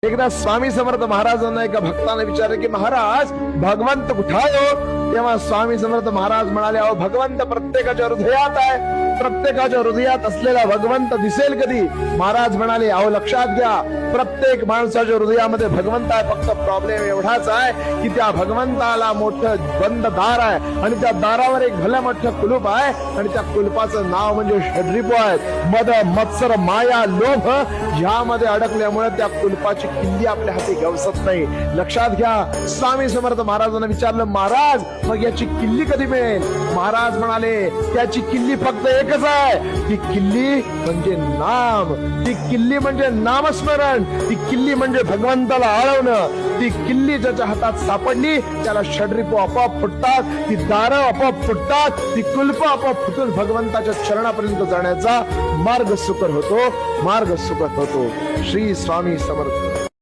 एकदा स्वामी समर्थ महाराजांना एका भक्ताने विचारले की महाराज भगवंत कुठे आहे हो? तेव्हा स्वामी समर्थ महाराज म्हणाले, अहो भगवंत प्रत्येकाच्या हृदयात आहे. प्रत्येकाच्या हृदयात असलेला भगवंत दिसेल कधी? महाराज म्हणाले, अहो लक्षात घ्या, प्रत्येक माणसाच्या हृदयामध्ये भगवंत आहे. फक्त प्रॉब्लेम एवढाच आहे की त्या भगवंताला मोठं बंद दार आहे आणि त्या दारावर एक भलं मोठं कुलूप आहे आणि त्या कुलपाचं नाव म्हणजे षड्रिपू आहे. मद मत्सर माया लोभ यामध्ये अडकल्यामुळे त्या कुलपाची किल्ली आपल्या हाती गवसत नाही. लक्षात घ्या. स्वामी समर्थ महाराजांना विचारलं, महाराज मग याची किल्ली कधी मिळेल? महाराज म्हणाले, त्याची किल्ली फक्त एकच आहे. ती किल्ली म्हणजे नाम. ती किल्ली म्हणजे नामस्मरण. ती किल्ली म्हणजे भगवंताला आळवणं. ती किल्ली ज्याच्या हातात सापडली त्याला षड्रिपू आपोआप फुटतात. ती दारं आपोआप फुटतात. ती कुलप आपोआप फुटून भगवंताच्या चरणापर्यंत जाण्याचा मार्ग सुकर होतो. मार्ग सुकर होतो. श्री स्वामी समर्थ.